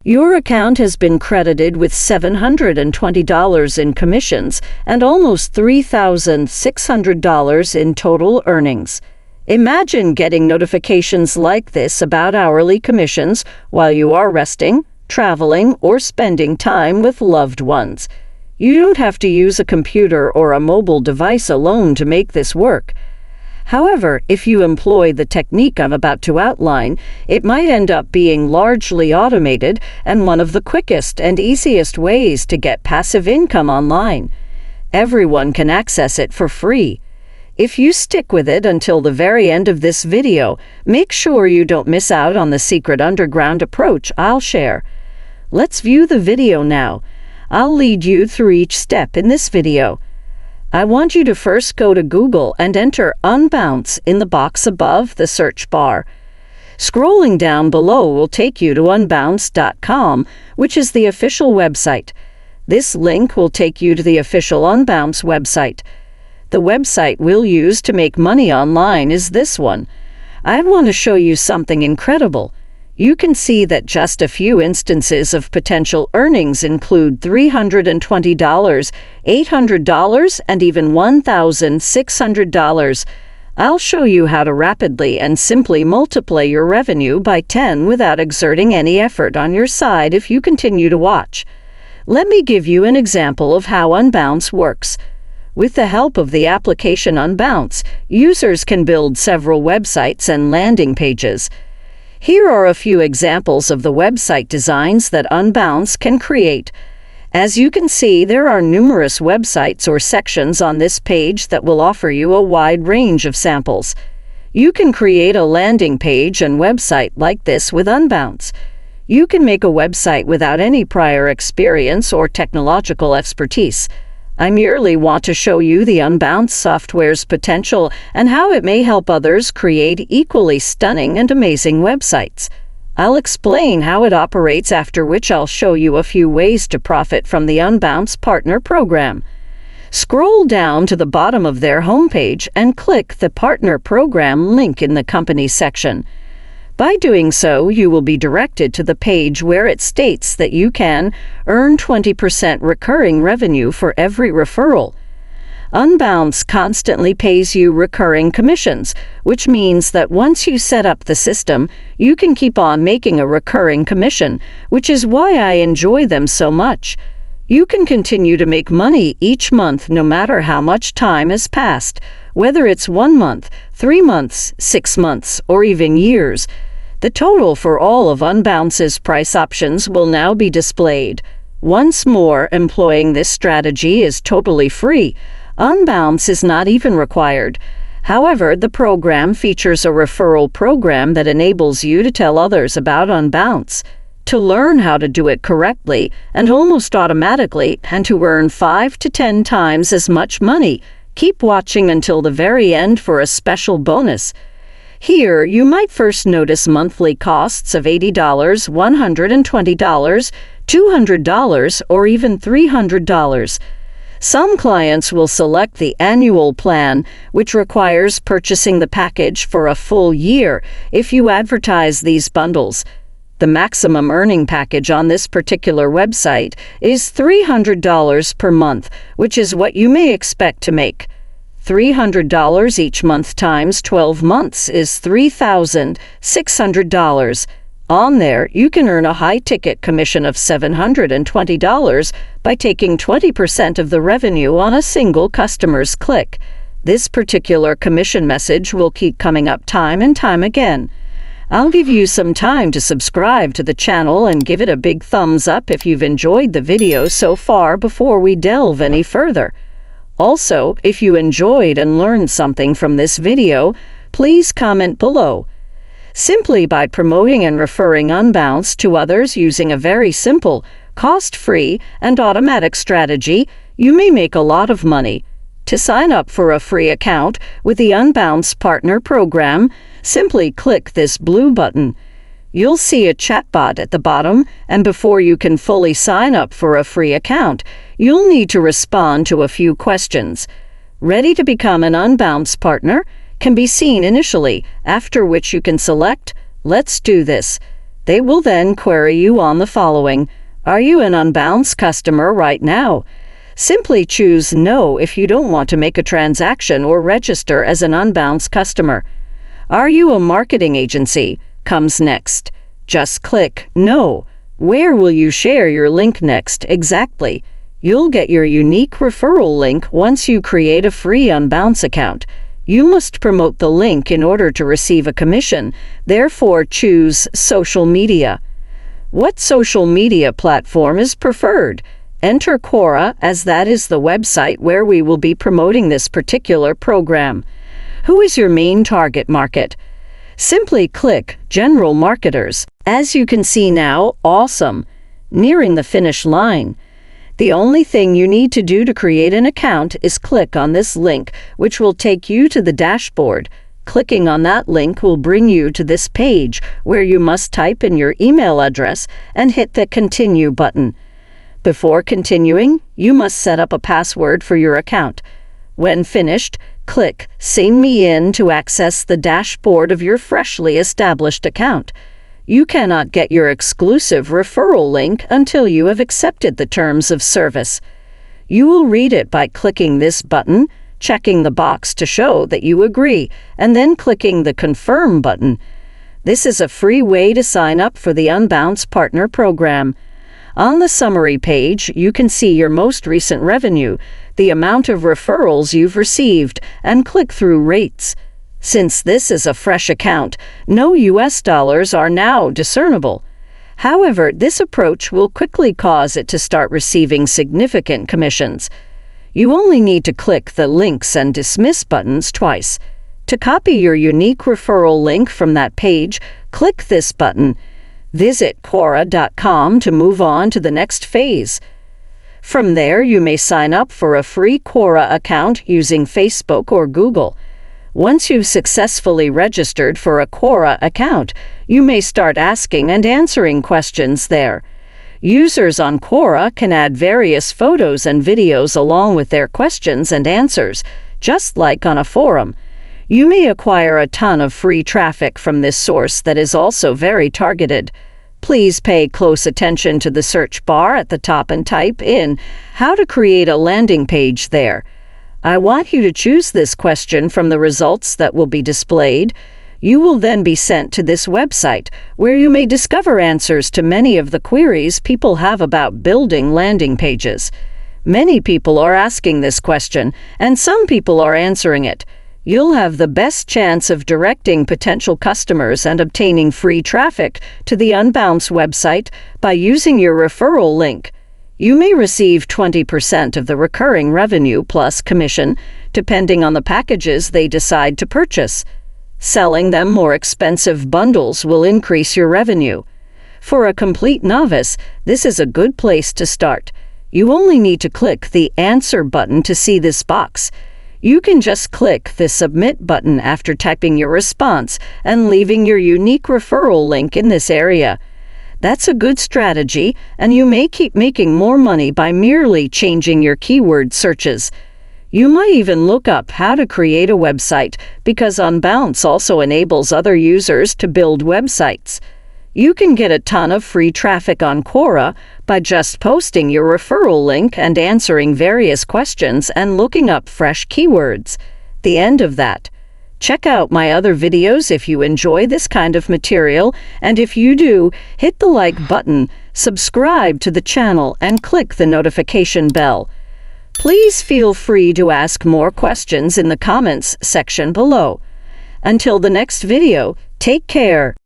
Your account has been credited with $720 in commissions and almost $3,600 in total earnings. Imagine getting notifications like this about hourly commissions while you are resting, traveling, or spending time with loved ones. You don't have to use a computer or a mobile device alone to make this work. However, if you employ the technique I'm about to outline, it might end up being largely automated and one of the quickest and easiest ways to get passive income online. Everyone can access it for free. If you stick with it until the very end of this video, make sure you don't miss out on the secret underground approach I'll share. Let's view the video now. I'll lead you through each step in this video. I want you to first go to Google and enter Unbounce in the box above the search bar. Scrolling down below will take you to unbounce.com, which is the official website. This link will take you to the official Unbounce website. The website we'll use to make money online is this one. I want to show you something incredible. You can see that just a few instances of potential earnings include $320, $800, and even $1,600. I'll show you how to rapidly and simply multiply your revenue by 10 without exerting any effort on your side if you continue to watch. Let me give you an example of how Unbounce works. With the help of the application Unbounce, users can build several websites and landing pages. Here are a few examples of the website designs that Unbounce can create. As you can see, there are numerous websites or sections on this page that will offer you a wide range of samples. You can create a landing page and website like this with Unbounce. You can make a website without any prior experience or technological expertise. I merely want to show you the Unbounce software's potential and how it may help others create equally stunning and amazing websites. I'll explain how it operates, after which I'll show you a few ways to profit from the Unbounce Partner Program. Scroll down to the bottom of their homepage and click the Partner Program link in the Company section. By doing so, you will be directed to the page where it states that you can earn 20% recurring revenue for every referral. Unbounce constantly pays you recurring commissions, which means that once you set up the system, you can keep on making a recurring commission, which is why I enjoy them so much. You can continue to make money each month no matter how much time has passed, whether it's 1 month, 3 months, 6 months, or even years. The total for all of Unbounce's price options will now be displayed. Once more, employing this strategy is totally free. Unbounce is not even required. However, the program features a referral program that enables you to tell others about Unbounce. To learn how to do it correctly and almost automatically, and to earn 5 to 10 times as much money, keep watching until the very end for a special bonus. Here, you might first notice monthly costs of $80, $120, $200, or even $300. Some clients will select the annual plan, which requires purchasing the package for a full year if you advertise these bundles. The maximum earning package on this particular website is $300 per month, which is what you may expect to make. $300 each month times 12 months is $3,600. On there, you can earn a high-ticket commission of $720 by taking 20% of the revenue on a single customer's click. This particular commission message will keep coming up time and time again. I'll give you some time to subscribe to the channel and give it a big thumbs up if you've enjoyed the video so far before we delve any further. Also, if you enjoyed and learned something from this video, please comment below. Simply by promoting and referring Unbounce to others using a very simple, cost-free, and automatic strategy, you may make a lot of money. To sign up for a free account with the Unbounce Partner Program, simply click this blue button. You'll see a chatbot at the bottom, and before you can fully sign up for a free account, you'll need to respond to a few questions. Ready to become an Unbounce partner can be seen initially, after which you can select Let's Do This. They will then query you on the following: are you an Unbounce customer right now? Simply choose No if you don't want to make a transaction or register as an Unbounce customer. Are you a marketing agency? Comes next. Just click No. Where will you share your link next exactly? You'll get your unique referral link once you create a free Unbounce account. You must promote the link in order to receive a commission. Therefore, choose Social Media. What social media platform is preferred? Enter Quora, as that is the website where we will be promoting this particular program. Who is your main target market? Simply click General Marketers. As you can see now, awesome! Nearing the finish line. The only thing you need to do to create an account is click on this link, which will take you to the dashboard. Clicking on that link will bring you to this page, where you must type in your email address and hit the Continue button. Before continuing, you must set up a password for your account. When finished, click Sign Me In to access the dashboard of your freshly established account. You cannot get your exclusive referral link until you have accepted the terms of service. You will read it by clicking this button, checking the box to show that you agree, and then clicking the Confirm button. This is a free way to sign up for the Unbounce Partner Program. On the summary page, you can see your most recent revenue, the amount of referrals you've received, and click-through rates. Since this is a fresh account, no US dollars are now discernible. However, this approach will quickly cause it to start receiving significant commissions. You only need to click the Links and Dismiss buttons twice. To copy your unique referral link from that page, click this button. Visit Quora.com to move on to the next phase. From there, you may sign up for a free Quora account using Facebook or Google. Once you've successfully registered for a Quora account, you may start asking and answering questions there. Users on Quora can add various photos and videos along with their questions and answers, just like on a forum. You may acquire a ton of free traffic from this source that is also very targeted. Please pay close attention to the search bar at the top and type in how to create a landing page there. I want you to choose this question from the results that will be displayed. You will then be sent to this website, where you may discover answers to many of the queries people have about building landing pages. Many people are asking this question, and some people are answering it. You'll have the best chance of directing potential customers and obtaining free traffic to the Unbounce website by using your referral link. You may receive 20% of the recurring revenue plus commission, depending on the packages they decide to purchase. Selling them more expensive bundles will increase your revenue. For a complete novice, this is a good place to start. You only need to click the Answer button to see this box. You can just click the Submit button after typing your response and leaving your unique referral link in this area. That's a good strategy, and you may keep making more money by merely changing your keyword searches. You might even look up how to create a website, because Unbounce also enables other users to build websites. You can get a ton of free traffic on Quora by just posting your referral link and answering various questions and looking up fresh keywords. The end of that. Check out my other videos if you enjoy this kind of material, and if you do, hit the like button, subscribe to the channel, and click the notification bell. Please feel free to ask more questions in the comments section below. Until the next video, take care.